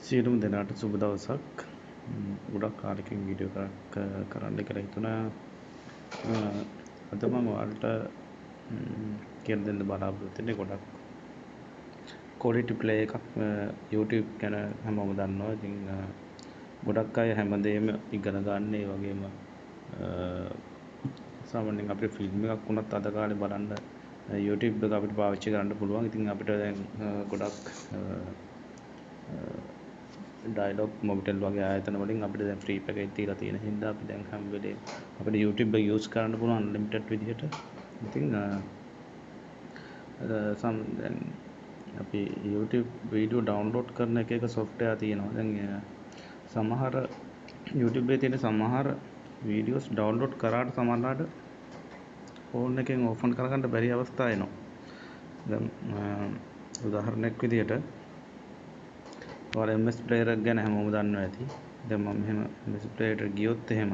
සියලුම දෙනාට සුබ දවසක්. ගොඩක් කාලෙකින් වීඩියෝ එකක් කරන්න කියලා හිතුණා. අද මම ඔයාලට කියලා දෙන්න බලාපොරොත්තු වෙන්නේ ගොඩක් quality play එකක් YouTube ගැන හැමෝම දන්නවා. ඉතින් ගොඩක් අය හැමදේම ඉගෙන ගන්න ඒ වගේම සාමාන්‍යයෙන් අපිට ෆිල්ම් එකක් වුණත් අද කාලේ බලන්න YouTube එක අපිට පාවිච්චි කරන්න පුළුවන්. ඉතින් අපිට දැන් ගොඩක් Dialog මොබිටෙල් වගේ ආයතන වලින් අපිට දැන් ෆ්‍රී පැකේජ් තියලා තියෙන හින්දා අපි දැන් හැම වෙලේම අපිට YouTube එක යූස් කරන්න පුළුවන් අන්ලිමිටඩ් විදිහට. ඉතින් දැන් අපි YouTube වීඩියෝ ඩවුන්ලෝඩ් කරන එක software තියෙනවා. දැන් සමහර YouTube එකේ තියෙන සමහර වීඩියෝස් ඩවුන්ලෝඩ් කරාට සමහරවිට ෆෝන් එකෙන් ඕපන් කරගන්න බැරි අවස්ථා එනවා. දැන් උදාහරණයක් විදිහට MS player එක ගැන හැමෝම දන්නවා ඇති. දැන් මම මෙහෙම MS player එකට ගියොත් එහෙම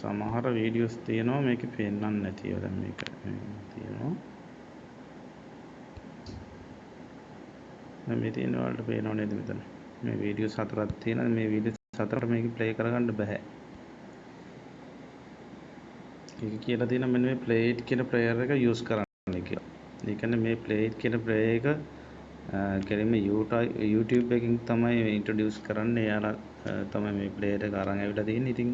සමහර වීඩියෝස් තියෙනවා මේකේ පෙන්නන්නේ නැතිව. දැන් මේක තියෙනවා. දැන් මේ තියෙන වලට පේනව නේද මෙතන? මේ වීඩියෝස් හතරක් තියෙනවා. මේ වීඩියෝස් හතරට මේක ප්ලේ කරගන්න බෑ. ඒක කියලා තියෙනවා මෙන්න මේ PLAYit කියන ප්ලේයර් එක යූස් කරන්න කියලා. ඒ කියන්නේ මේ PLAYit කියන ප්ලේයර් එක කෙලින්ම YouTube එකකින් තමයි ඉන්ට්‍රොඩියුස් කරන්නේ. එයාලා තමයි මේ ප්ලේයර් එක අරන් ඇවිල්ලා තියෙන්නේ. ඉතින්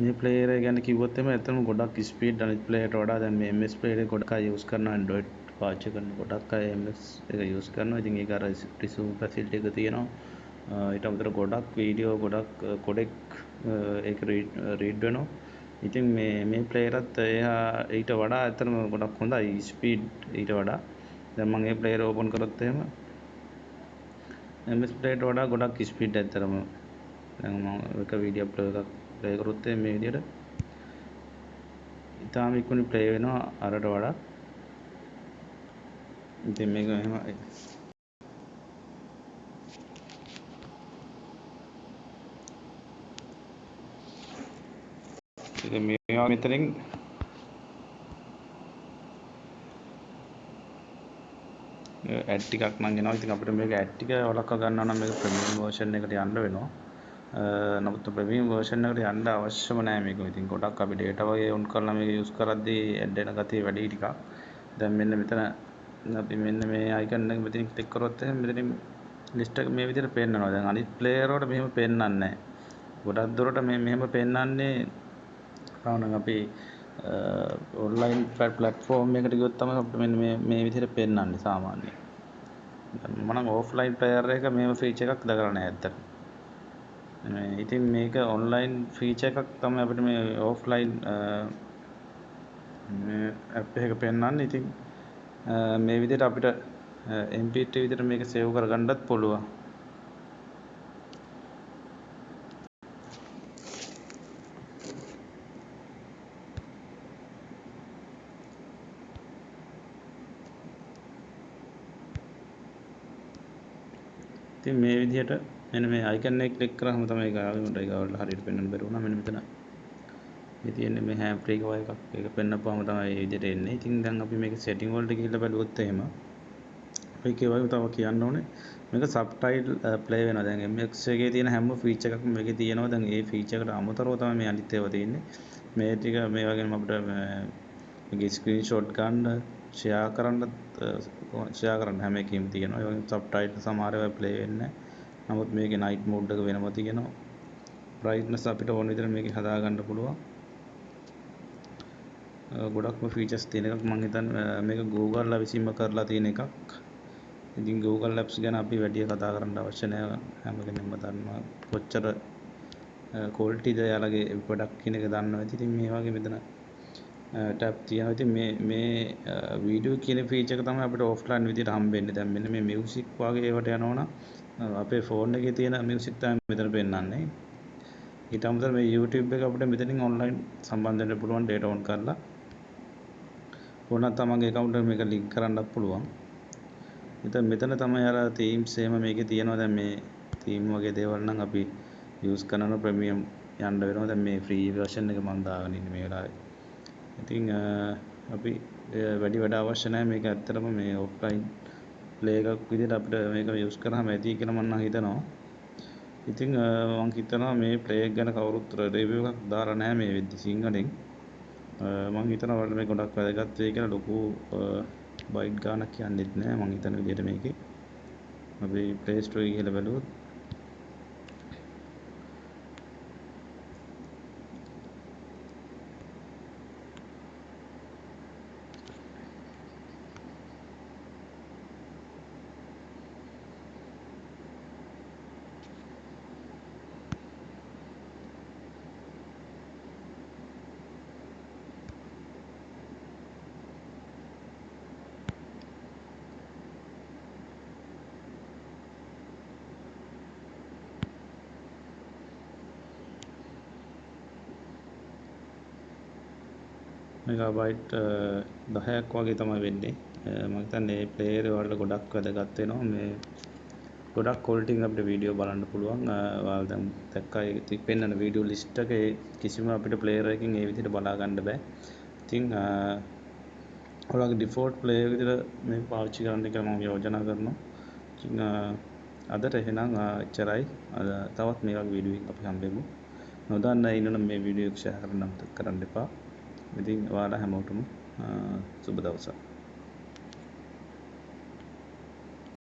මේ ප්ලේයර් එක ගැන කිව්වොත් එimhe ඇත්තටම ගොඩක් ස්පීඩ් අනිත් ප්ලේයර්ට වඩා දැන් මේ MS ප්ලේයර් එක ගොඩක් අය යූස් කරනවා. Android පාවිච්චි කරන ගොඩක් අය MS එක යූස් කරනවා. ඉතින් ඒක අර resume facility එක තියෙනවා. ඊට අමතරව ගොඩක් වීඩියෝ ගොඩක් කොඩෙක් ඒක රීඩ් වෙනවා. ඉතින් මේ ප්ලේයරත් එයා ඊට වඩා ඇත්තටම ගොඩක් හොඳයි ස්පීඩ් ඊට වඩා. දැන් මම මේ ප්ලේයර් ඕපන් කරොත් එහෙම MS ප්ලේයර්ට වඩා ගොඩක් ස්පීඩ් ඇත්තටම. දැන් මම එක වීඩියෝ එකක් ප්ලේ කරොත් මේ විදිහට ඉතාලම ඉක්මනින් ප්ලේ වෙනවා අරට වඩා. ඉතින් මේක එහෙම ඉතින් මේවා මෙතනින් ඇඩ් ටිකක් නම් එනවා. ඉතින් අපිට මේක ඇඩ් ටික වළක්වා ගන්නවා නම් මේක ප්‍රීමියම් වර්ෂන් එකට යන්න වෙනවා. නමුත් ප්‍රීමියම් වර්ෂන් එකට යන්න අවශ්‍යම නැහැ මේක. ඉතින් ගොඩක් අපි data වගේ ඔන් කරලා මේක යූස් කරද්දී ඇඩ් එන ගතිය වැඩි ටිකක්. දැන් මෙන්න මෙතන අපි මෙන්න මේ icon එක මෙතනින් ක්ලික් කරොත් එහෙනම් මෙතනින් list එක මේ විදිහට පෙන්නනවා. දැන් අනිත් player වලට මෙහෙම පෙන්නන්නේ නැහැ. ගොඩක් දුරට මෙහෙම පෙන්නන්නේ සාමාන්‍යයෙන් අපි ඔන්ලයින් platform එකකට ගියොත් තමයි අපිට මෙන්න මේ විදිහට පෙන්නන්නේ සාමාන්‍යයෙන්. මම නම් offline player එක මේව feature එකක් දාගලා නැහැ ඇත්තට. ඉතින් මේක ඔන්ලයින් feature එකක් තමයි අපිට මේ offline මේ app එක පෙන්නන්නේ. ඉතින් මේ විදිහට අපිට MP3 විදිහට මේක සේව් කරගන්නත් පුළුවන්. ඉතින් මේ විදිහට මෙන්න මේ icon එක ක්ලික් කරාම තමයි ඒක ආවේ. මට ඒක වල හරියට පෙන්වන්න බැරි වුණා. මෙන්න මෙතන මේ තියෙන්නේ මේ හැම් ෆ්‍රී එකක්. ඒක පෙන්නපුවාම තමයි මේ විදිහට එන්නේ. ඉතින් දැන් අපි මේක setting වලට ගිහිල්ලා බලුවොත් එහෙම අපි කියවයි තව කියන්න ඕනේ මේක subtitle play වෙනවා. දැන් MX එකේ තියෙන හැම feature එකක්ම මේකේ තියෙනවා. දැන් ඒ feature එකට අමතරව තමයි මේ අනිත් ඒවා තියෙන්නේ. මේ ටික මේ වගේම අපිට මේකේ screenshot ගන්න share කරන්න හැම එකෙම තියෙනවා. ඒ වගේම subtitle සමහර ඒවා play වෙන්නේ නැහැ. නමුත් මේකේ night mode එක වෙනම තියෙනවා. brightness අපිට ඕන විදිහට මේකේ හදා ගන්න පුළුවන්. ගොඩක්ම features තියෙන එකක්. මම හිතන්නේ මේක Google විසින්ම කරලා තියෙන එකක්. ඉතින් Google Apps ගැන අපි වැඩි කතා කරන්න අවශ්‍ය නැහැ. හැම කෙනෙක්ම දන්නවා කොච්චර quality ද යාලගේ ප්‍රොඩක්ට් කියන එක දන්නවා. ඉතින් මේ වගේ මෙතන ටැබ් තියෙනවා. ඉතින් මේ වීඩියෝ කියන feature එක තමයි අපිට offline විදිහට හම්බෙන්නේ. දැන් මෙන්න මේ music වගේ ඒවට යනවනම් අපේ ෆෝන් එකේ තියෙන music තමයි මෙතන පෙන්නන්නේ. ඊට අමතරව මේ YouTube එක අපිට මෙතනින් online සම්බන්ධ වෙන්න පුළුවන් data on කරලා. ඕනනම් තමන්ගේ account එක මේක link කරන්නත් පුළුවන්. ඉතින් මෙතන තමයි අර themes එහෙම මේකේ තියෙනවා. දැන් මේ theme වගේ දේවල් නම් අපි use කරනවා premium යන්න වෙනවා. දැන් මේ ෆ්‍රී version එක මම දාගෙන ඉන්නේ මේ වෙලාවේ. ඉතින් අපි වැඩි වැඩ අවශ්‍ය නැහැ මේක ඇත්තටම මේ ඔෆ්ලයින් ප්ලේ එකක් විදිහට අපිට මේක යූස් කරාම ඇති කියලා මම හිතනවා. ඉතින් මම හිතනවා මේ ප්ලේ එක ගැන කවුරුත් රිවිව් එකක් දාලා නැහැ මේ වෙද්දි සිංහලෙන්. මම හිතනවා ඔයාලට මේක ගොඩක් වැදගත් වෙයි කියලා. ලොකු බයිට් ගානක් කියන්නෙත් නැහැ මම හිතන විදිහට මේකේ. අපි ප්ලේ ස්ටෝර් එක ගිහලා බලුවොත් මෙගාබයිට් 10ක් වගේ තමයි වෙන්නේ. මම හිතන්නේ මේ ප්ලේයර් වල ගොඩක් වැදගත් වෙනවා. මේ ගොඩක් ක්වොලිටි එකකින් අපිට වීඩියෝ බලන්න පුළුවන්. ඔයාලා දැන් දැක්කා ඒ පෙන්නන වීඩියෝ ලිස්ට් එකේ කිසිම අපිට ප්ලේයර් එකකින් ඒ විදිහට බලා ගන්න බෑ. ඉතින් ඔයාලගේ ඩිෆෝල්ට් ප්ලේයර් විදිහට මේක පාවිච්චි කරන්න කියලා මම යෝජනා කරනවා. ඉතින් අදට එහෙනම් එච්චරයි. තවත් මේ වගේ වීඩියෝ එකක් අපි හම්බෙමු. නොදන්න අය ඉන්නනම් මේ වීඩියෝ එක ෂෙයා කරන්න අමතක කරන්න එපා. ඉතින් ඔයාලා හැමෝටම සුබ දවසක්.